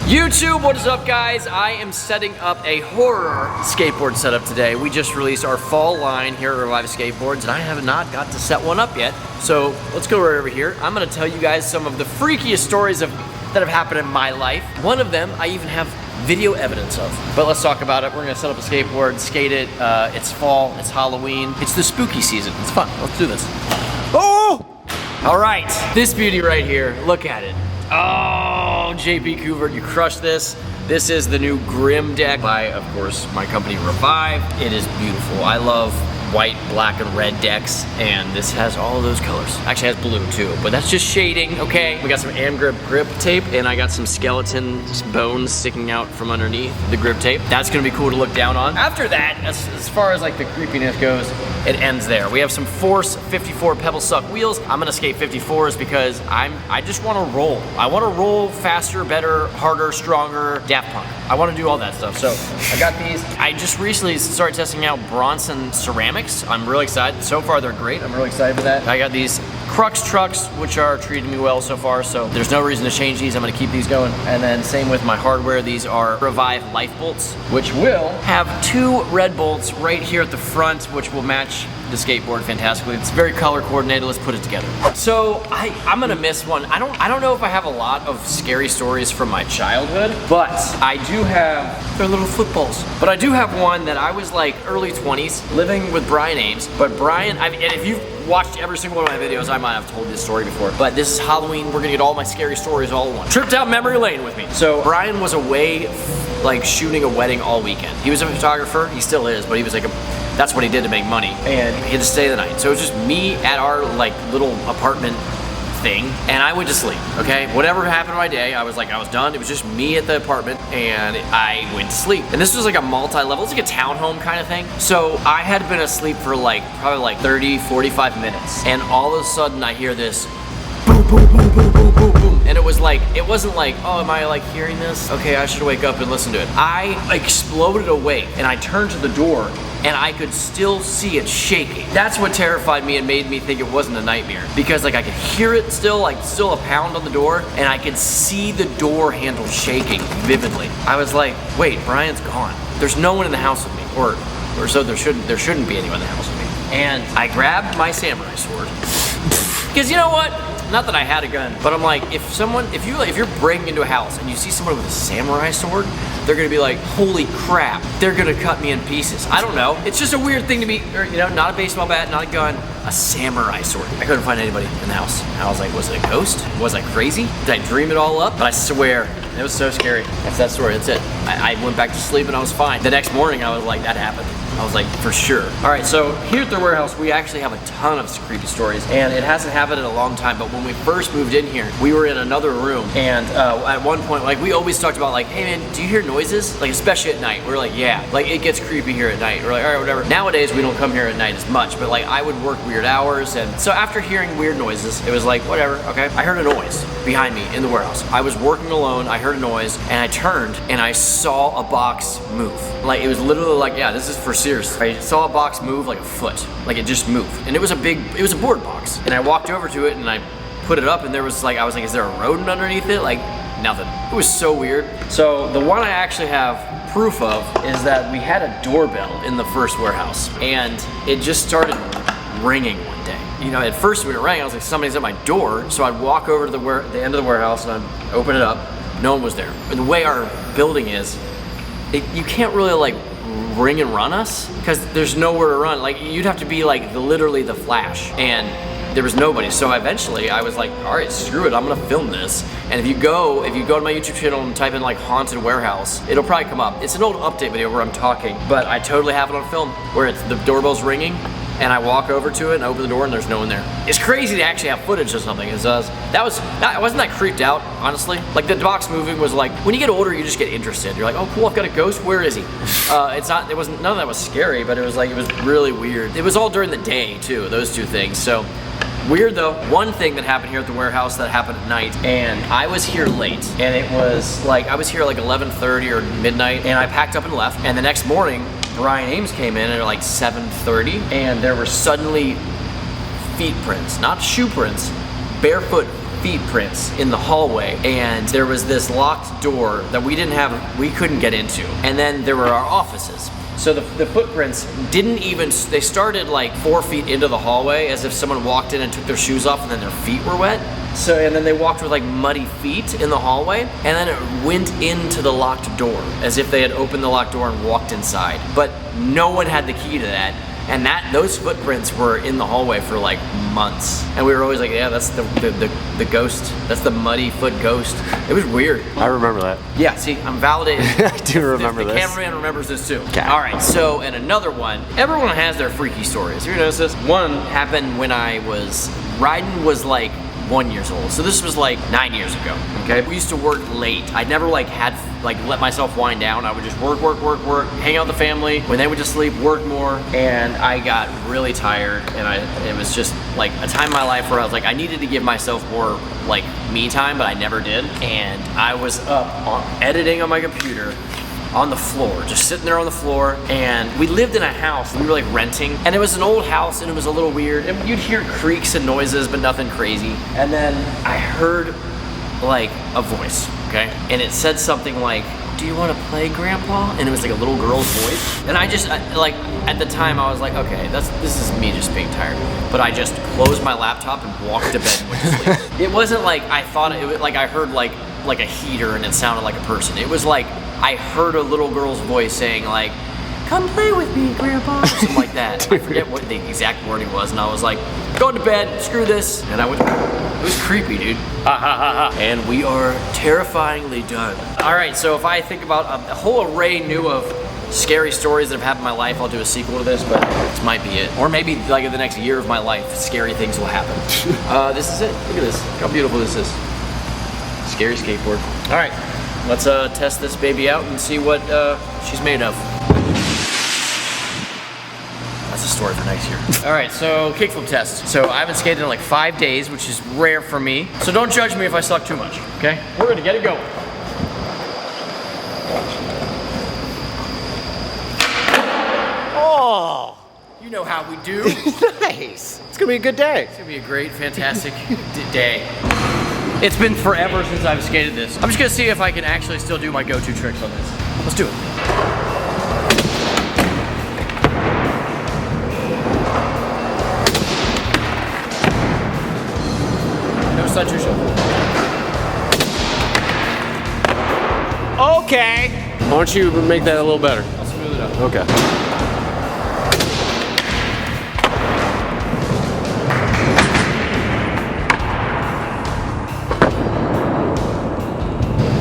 YouTube, what is up guys? I am setting up a horror skateboard setup today. We just released our fall line here at Revive Skateboards and I have not got to set one up yet. So let's go right over here. I'm gonna tell you guys some of the freakiest stories that have happened in my life. One of them I even have video evidence of. But let's talk about it. We're gonna set up a skateboard, skate it. It's fall, it's Halloween. It's the spooky season. It's fun. Let's do this. Oh! All right, this beauty right here, look at it. Oh, JP Coover, you crushed this. This is the new Grim deck by, of course, my company Revive. It is beautiful. I love white, black, and red decks, and this has all of those colors. Actually has blue too, but that's just shading, okay? We got some grip tape, and I got some skeleton bones sticking out from underneath the grip tape. That's gonna be cool to look down on. After that, as far as like the creepiness goes, it ends there. We have some Force 54 Pebble Suck wheels. I'm gonna skate 54s because I just wanna roll. I wanna roll faster, better, harder, stronger, Daft Punk. I wanna do all that stuff. So I got these. I just recently started testing out Bronson ceramics. I'm really excited. So far they're great. I'm really excited for that. I got these Crux Trucks, which are treating me well so far, so there's no reason to change these. I'm gonna keep these going. And then same with my hardware. These are Revive Life Bolts, which will have 2 red bolts right here at the front, which will match the skateboard fantastically. It's very color coordinated. Let's put it together. So I'm gonna miss one. I don't know if I have a lot of scary stories from my childhood, but I do have, they're little footballs. But I do have one that I was like early 20s living with Brian Ames. But Brian, and if you've watched every single one of my videos, I might have told this story before, but this is Halloween. We're gonna get all my scary stories all in one. Tripped out memory lane with me. So Brian was away like shooting a wedding all weekend. He was a photographer, he still is, but he was like that's what he did to make money, and he had to stay the night. So it was just me at our like little apartment thing, and I went to sleep, okay? Whatever happened to my day, I was done. It was just me at the apartment, and I went to sleep. And this was like a multi-level, it's like a townhome kind of thing. So I had been asleep for like, probably like 30, 45 minutes, and all of a sudden I hear this boom, boom, boom, boom, boom, boom, boom. And it was like, it wasn't like, oh, am I like hearing this? Okay, I should wake up and listen to it. I exploded awake, and I turned to the door, and I could still see it shaking. That's what terrified me and made me think it wasn't a nightmare. Because like I could hear it still, like still a pound on the door, and I could see the door handle shaking vividly. I was like, wait, Brian's gone. There's no one in the house with me, or so there shouldn't be anyone in the house with me. And I grabbed my samurai sword. Because you know what? Not that I had a gun, but I'm like, if you're breaking into a house and you see someone with a samurai sword, they're gonna be like, holy crap, they're gonna cut me in pieces. I don't know. It's just a weird thing to be, you know, not a baseball bat, not a gun, a samurai sword. I couldn't find anybody in the house. I was like, was it a ghost? Was I crazy? Did I dream it all up? But I swear, it was so scary. That's that story, that's it. I went back to sleep and I was fine. The next morning, I was like, that happened. I was like, for sure. All right, so here at the warehouse, we actually have a ton of creepy stories, and it hasn't happened in a long time, but when we first moved in here, we were in another room, and at one point, like, we always talked about, like, hey man, do you hear noises? Like, especially at night. We're like, yeah, like, it gets creepy here at night. We're like, all right, whatever. Nowadays, we don't come here at night as much, but like, I would work weird hours, and so after hearing weird noises, it was like, whatever, okay. I heard a noise behind me in the warehouse. I was working alone, I heard a noise, and I turned, and I saw a box move. Like, it was literally like, yeah, this is for serious. I saw a box move like a foot, like it just moved. And it was a board box. And I walked over to it and I put it up, and there was like, I was like, is there a rodent underneath it? Like, nothing. It was so weird. So the one I actually have proof of is that we had a doorbell in the first warehouse, and it just started ringing one day. You know, at first when it rang, I was like, somebody's at my door. So I'd walk over to the end of the warehouse and I'd open it up. No one was there. And the way our building is, you can't really like ring and run us because there's nowhere to run. Like, you'd have to be like literally the Flash, and there was nobody. So eventually I was like, all right, screw it, I'm gonna film this. And if you go to my YouTube channel and type in like haunted warehouse, it'll probably come up. It's an old update video where I'm talking, but I totally have it on film where it's the doorbell's ringing and I walk over to it and open the door and there's no one there. It's crazy to actually have footage of something. I wasn't that creeped out, honestly. Like, the box moving was like, when you get older, you just get interested. You're like, oh cool, I've got a ghost, where is he? None of that was scary, but it was really weird. It was all during the day too, those two things. So, weird though. One thing that happened here at the warehouse that happened at night, and I was here late, and it was like, I was here like 11:30 or midnight, and I packed up and left, and the next morning, Brian Ames came in at like 7:30, and there were suddenly feet prints, not shoe prints, barefoot feet prints in the hallway, and there was this locked door that we couldn't get into. And then there were our offices. So the footprints didn't even, they started like 4 feet into the hallway as if someone walked in and took their shoes off and then their feet were wet. So, and then they walked with like muddy feet in the hallway, and then it went into the locked door as if they had opened the locked door and walked inside. But no one had the key to that. And those footprints were in the hallway for like months. And we were always like, yeah, that's the ghost. That's the muddy foot ghost. It was weird. I remember that. Yeah, see, I'm validated. I do remember this. The cameraman remembers this too. Okay. All right, so, and another one. Everyone has their freaky stories. You notice this? One happened when Ryden was like 1 year old. So this was like 9 years ago, okay? We used to work late. I never like let myself wind down. I would just work, hang out with the family. When they would just sleep, work more. And I got really tired, and it was just like a time in my life where I was like, I needed to give myself more like me time, but I never did. And I was up editing on my computer on the floor, just sitting there on the floor. And we lived in a house, we were like renting, and it was an old house, and it was a little weird, and you'd hear creaks and noises, but nothing crazy. And then I heard like a voice, okay? And it said something like, "Do you want to play, Grandpa?" And it was like a little girl's voice. And I just, like, at the time I was like, okay, this is me just being tired. But I just closed my laptop and walked to bed and went to sleep. It wasn't like I thought it was like I heard like a heater and it sounded like a person. It was like I heard a little girl's voice saying like, "Come play with me, Grandpa," or something like that. I forget what the exact wording was, and I was like, going to bed, screw this. And I went, it was creepy, dude. And we are terrifyingly done. All right, so if I think about a whole array of scary stories that have happened in my life, I'll do a sequel to this, but this might be it. Or maybe like in the next year of my life, scary things will happen. This is it. Look at this. Look how beautiful this is. Scary skateboard. All right, let's test this baby out and see what she's made of. That's a story for next year. All right, so kickflip test. So I haven't skated in like 5 days, which is rare for me. So don't judge me if I suck too much, okay? We're gonna get it going. Oh! You know how we do. Nice. It's gonna be a good day. It's gonna be a great, fantastic day. It's been forever since I've skated this. I'm just gonna see if I can actually still do my go-to tricks on this. Let's do it. No side two shuffle. Okay. Why don't you make that a little better? I'll smooth it up. Okay.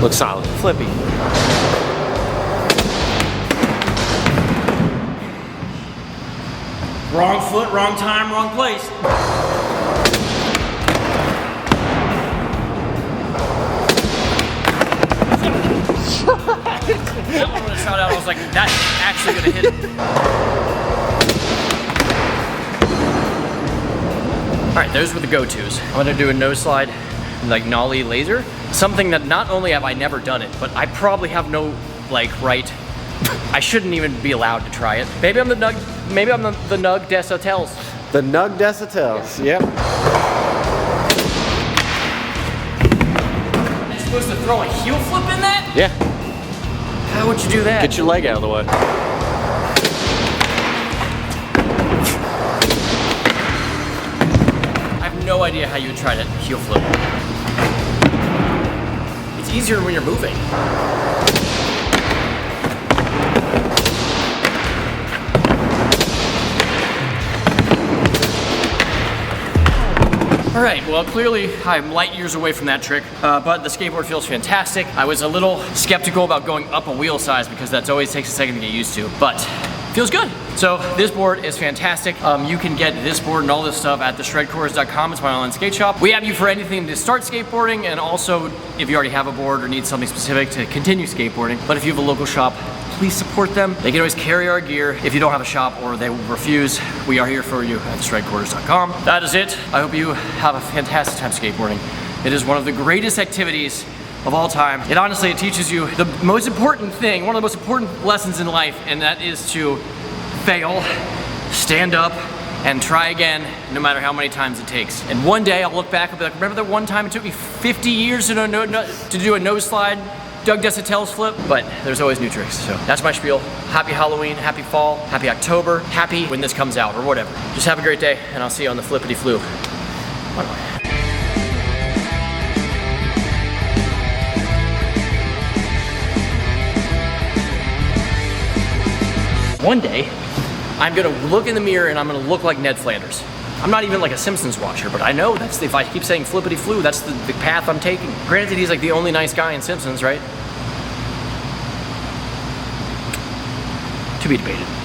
Looks solid. Flippy. Wrong foot, wrong time, wrong place. That one when it shot out, I was like, that's actually gonna hit it. All right, those were the go-tos. I'm gonna do a nose slide, like nollie laser. Something that not only have I never done it, but I probably have no right. I shouldn't even be allowed to try it. Maybe I'm the Nug des Hotels. The Nug des Hotels. Yep. You're supposed to throw a heel flip in that? Yeah. How would you do that? Get your leg out of the way. I have no idea how you would try to heel flip. It's easier when you're moving. All right, well, clearly I'm light years away from that trick, but the skateboard feels fantastic. I was a little skeptical about going up a wheel size because that always takes a second to get used to, but feels good. So this board is fantastic. You can get this board and all this stuff at theshredcourse.com. It's my online skate shop. We have you for anything to start skateboarding, and also if you already have a board or need something specific to continue skateboarding. But if you have a local shop, please support them. They can always carry our gear. If you don't have a shop or they refuse, we are here for you at theshredcourse.com. That is it. I hope you have a fantastic time skateboarding. It is one of the greatest activities of all time. It honestly, it teaches you the most important thing, one of the most important lessons in life, and that is to fail, stand up, and try again, no matter how many times it takes. And one day I'll look back and be like, remember that one time it took me 50 years to do a nose slide, Doug Desautel's flip? But there's always new tricks. So that's my spiel. Happy Halloween, happy fall, happy October, happy when this comes out or whatever. Just have a great day, and I'll see you on the flippity flu. One day, I'm gonna look in the mirror and I'm gonna look like Ned Flanders. I'm not even like a Simpsons watcher, but I know that's, if I keep saying flippity flu, that's the path I'm taking. Granted, he's like the only nice guy in Simpsons, right? To be debated.